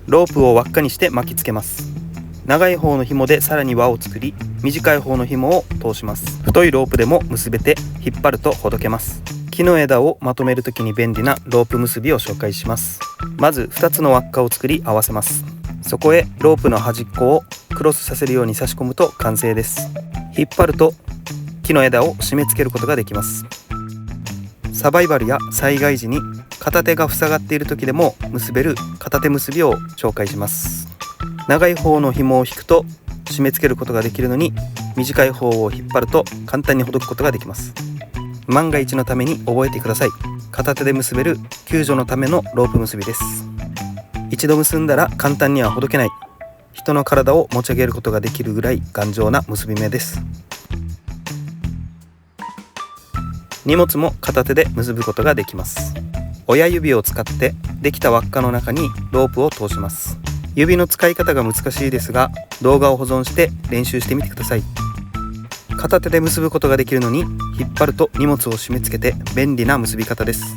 ロープを輪っかにして巻きつけます。長い方の紐でさらに輪を作り、短い方の紐を通します。太いロープでも結べて引っ張るとほどけます。木の枝をまとめるときに便利なロープ結びを紹介します。まず2つの輪っかを作り合わせます。そこへロープの端っこをクロスさせるように差し込むと完成です。引っ張ると木の枝を締め付けることができます。サバイバルや災害時に片手が塞がっている時でも結べる片手結びを紹介します。長い方の紐を引くと締め付けることができるのに、短い方を引っ張ると簡単にほどくことができます。万が一のために覚えてください。片手で結べる救助のためのロープ結びです。一度結んだら簡単にはほどけない、人の体を持ち上げることができるぐらい頑丈な結び目です。荷物も片手で結ぶことができます。親指を使ってできた輪っかの中にロープを通します。指の使い方が難しいですが、動画を保存して練習してみてください。片手で結ぶことができるのに、引っ張ると荷物を締め付けて便利な結び方です。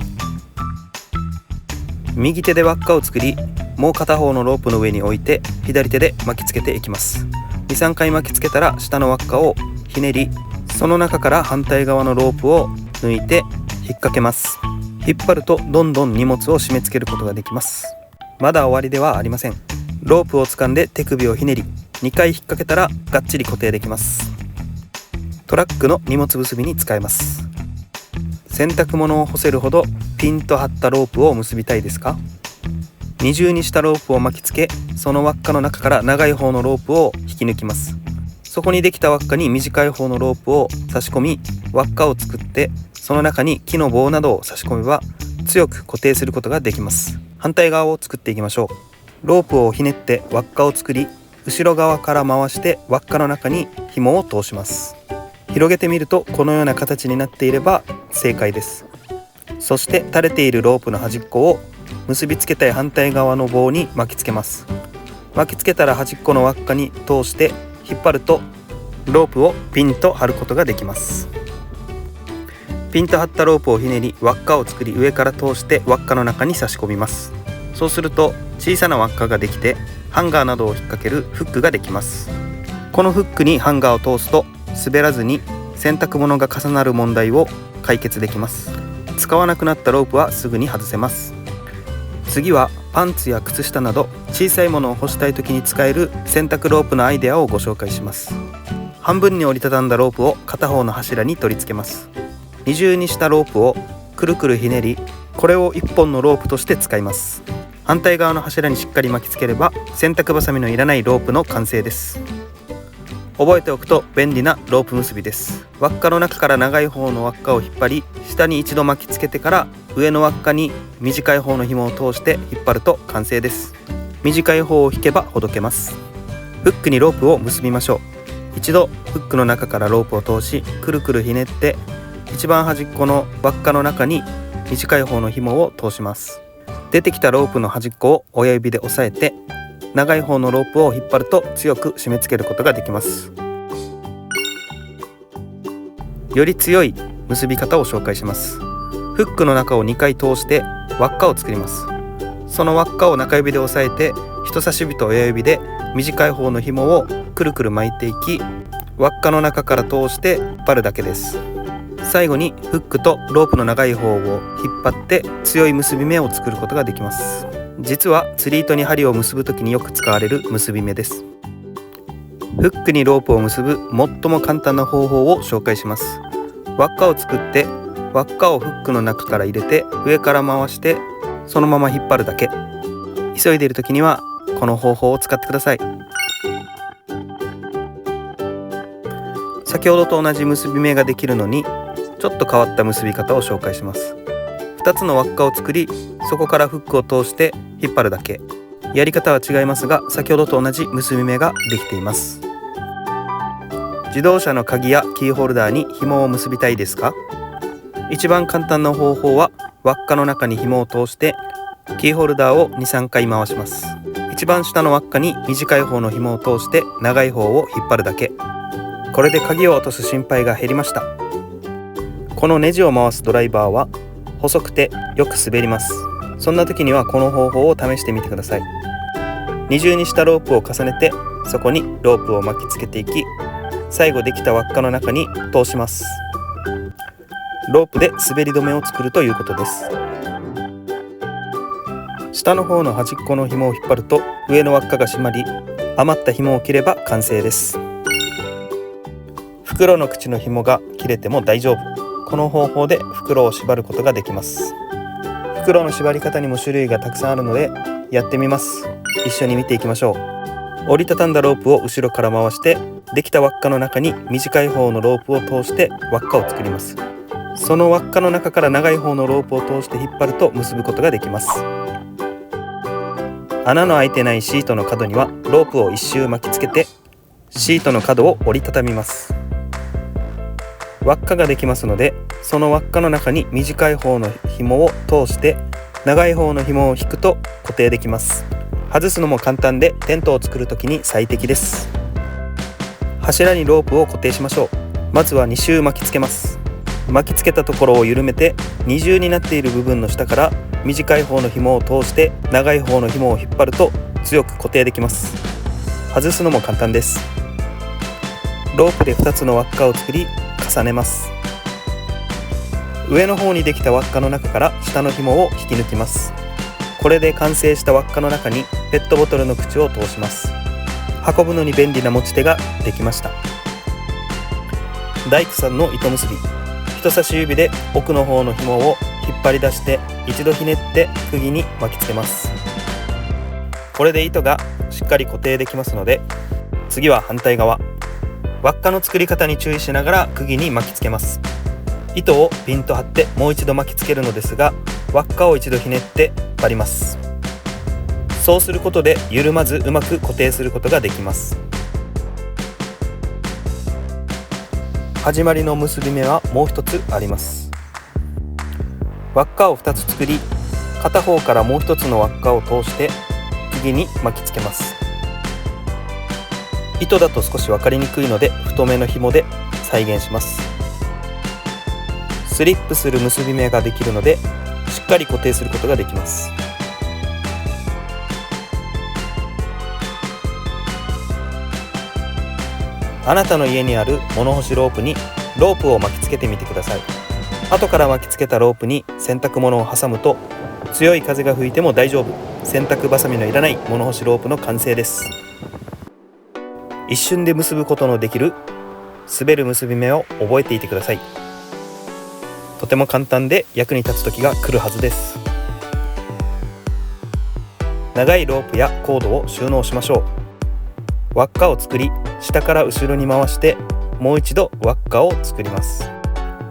右手で輪っかを作り、もう片方のロープの上に置いて左手で巻きつけていきます。 2,3 回巻きつけたら下の輪っかをひねり、その中から反対側のロープを抜いて引っ掛けます。引っ張るとどんどん荷物を締め付けることができます。まだ終わりではありません。ロープを掴んで手首をひねり、2回引っ掛けたらがっちり固定できます。トラックの荷物結びに使えます。洗濯物を干せるほどピンと張ったロープを結びたいですか？二重にしたロープを巻きつけ、その輪っかの中から長い方のロープを引き抜きます。そこにできた輪っかに短い方のロープを差し込み、輪っかを作ってその中に木の棒などを差し込めば強く固定することができます。反対側を作っていきましょう。ロープをひねって輪っかを作り、後ろ側から回して輪っかの中に紐を通します。広げてみるとこのような形になっていれば正解です。そして垂れているロープの端っこを結びつけたい反対側の棒に巻きつけます。巻きつけたら端っこの輪っかに通して引っ張るとロープをピンと張ることができます。ピンと張ったロープをひねり、輪っかを作り、上から通して輪っかの中に差し込みます。そうすると小さな輪っかができて、ハンガーなどを引っ掛けるフックができます。このフックにハンガーを通すと滑らずに洗濯物が重なる問題を解決できます。使わなくなったロープはすぐに外せます。次はパンツや靴下など小さいものを干したい時に使える洗濯ロープのアイデアをご紹介します。半分に折りたたんだロープを片方の柱に取り付けます。二重にしたロープをくるくるひねり、これを1本のロープとして使います。反対側の柱にしっかり巻きつければ洗濯バサミのいらないロープの完成です。覚えておくと便利なロープ結びです。輪っかの中から長い方の輪っかを引っ張り、下に一度巻きつけてから上の輪っかに短い方の紐を通して引っ張ると完成です。短い方を引けばほどけます。フックにロープを結びましょう。一度フックの中からロープを通し、くるくるひねって一番端っこの輪っかの中に短い方の紐を通します。出てきたロープの端っこを親指で押さえて、長い方のロープを引っ張ると強く締め付けることができます。より強い結び方を紹介します。フックの中を2回通して輪っかを作ります。その輪っかを中指で押さえて、人差し指と親指で短い方の紐をくるくる巻いていき、輪っかの中から通して引っ張るだけです。最後にフックとロープの長い方を引っ張って強い結び目を作ることができます。実は釣り糸に針を結ぶときによく使われる結び目です。フックにロープを結ぶ最も簡単な方法を紹介します。輪っかを作って輪っかをフックの中から入れて上から回してそのまま引っ張るだけ。急いでいるときにはこの方法を使ってください。先ほどと同じ結び目ができるのにちょっと変わった結び方を紹介します。2つの輪っかを作り、そこからフックを通して引っ張るだけ。やり方は違いますが先ほどと同じ結び目ができています。自動車の鍵やキーホルダーに紐を結びたいですか？一番簡単な方法は輪っかの中に紐を通してキーホルダーを 2,3 回回します。一番下の輪っかに短い方の紐を通して長い方を引っ張るだけ。これで鍵を落とす心配が減りました。このネジを回すドライバーは細くてよく滑ります。そんな時にはこの方法を試してみてください。二重にしたロープを重ねて、そこにロープを巻きつけていき、最後できた輪っかの中に通します。ロープで滑り止めを作るということです。下の方の端っこの紐を引っ張ると上の輪っかが締まり、余った紐を切れば完成です。袋の口の紐が切れても大丈夫。この方法で袋を縛ることができます。袋の縛り方にも種類がたくさんあるのでやってみます。一緒に見ていきましょう。折りたたんだロープを後ろから回して、できた輪っかの中に短い方のロープを通して輪っかを作ります。その輪っかの中から長い方のロープを通して引っ張ると結ぶことができます。穴の開いてないシートの角にはロープを一周巻きつけて、シートの角を折りたたみます。輪っかができますので、その輪っかの中に短い方の紐を通して長い方の紐を引くと固定できます。外すのも簡単で、テントを作るときに最適です。柱にロープを固定しましょう。まずは2周巻きつけます。巻きつけたところを緩めて、二重になっている部分の下から短い方の紐を通して長い方の紐を引っ張ると強く固定できます。外すのも簡単です。ロープで2つの輪っかを作り重ねます。上の方にできた輪っかの中から下の紐を引き抜きます。これで完成した輪っかの中にペットボトルの口を通します。運ぶのに便利な持ち手ができました。大工さんの糸結び。人差し指で奥の方の紐を引っ張り出して一度ひねって釘に巻きつけます。これで糸がしっかり固定できますので、次は反対側。輪っかの作り方に注意しながら釘に巻きつけます。糸をピンと張ってもう一度巻きつけるのですが、輪っかを一度ひねって張ります。そうすることで緩まずうまく固定することができます。始まりの結び目はもう一つあります。輪っかを2つ作り、片方からもう一つの輪っかを通して釘に巻きつけます。糸だと少し分かりにくいので太めの紐で再現します。スリップする結び目ができるのでしっかり固定することができます。あなたの家にある物干しロープにロープを巻きつけてみてください。後から巻きつけたロープに洗濯物を挟むと強い風が吹いても大丈夫。洗濯バサミのいらない物干しロープの完成です。一瞬で結ぶことのできる滑る結び目を覚えていてください。とても簡単で役に立つ時が来るはずです。長いロープやコードを収納しましょう。輪っかを作り、下から後ろに回してもう一度輪っかを作ります。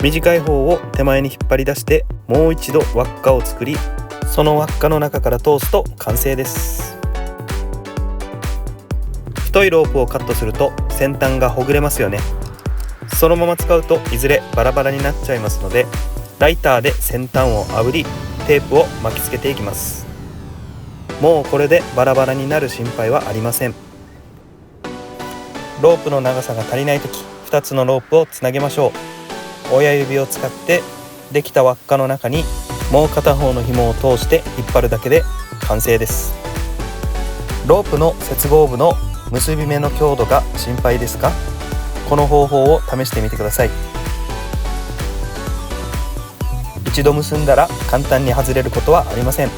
短い方を手前に引っ張り出してもう一度輪っかを作り、その輪っかの中から通すと完成です。太いロープをカットすると先端がほぐれますよね。そのまま使うといずれバラバラになっちゃいますので、ライターで先端を炙りテープを巻きつけていきます。もうこれでバラバラになる心配はありません。ロープの長さが足りないとき、2つのロープをつなげましょう。親指を使ってできた輪っかの中にもう片方の紐を通して引っ張るだけで完成です。ロープの接合部の結び目の強度が心配ですか？この方法を試してみてください。一度結んだら簡単に外れることはありません。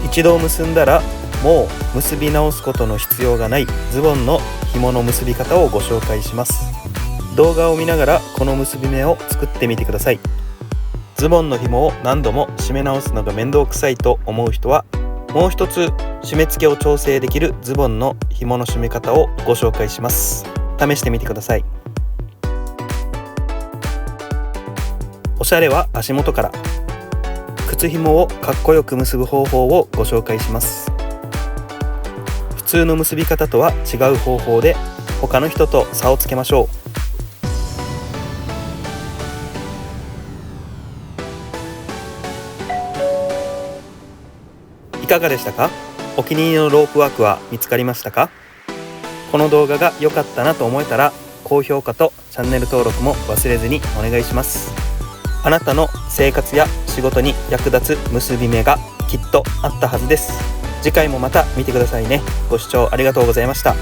一度結んだらもう結び直すことの必要がないズボンの紐の結び方をご紹介します。動画を見ながらこの結び目を作ってみてください。ズボンの紐を何度も締め直すのが面倒くさいと思う人は、もう一つ締め付けを調整できるズボンの紐の締め方をご紹介します。試してみてください。おしゃれは足元から。靴紐をかっこよく結ぶ方法をご紹介します。普通の結び方とは違う方法で他の人と差をつけましょう。いかがでしたか？お気に入りのロープワークは見つかりましたか？この動画が良かったなと思えたら高評価とチャンネル登録も忘れずにお願いします。あなたの生活や仕事に役立つ結び目がきっとあったはずです。次回もまた見てくださいね。ご視聴ありがとうございました。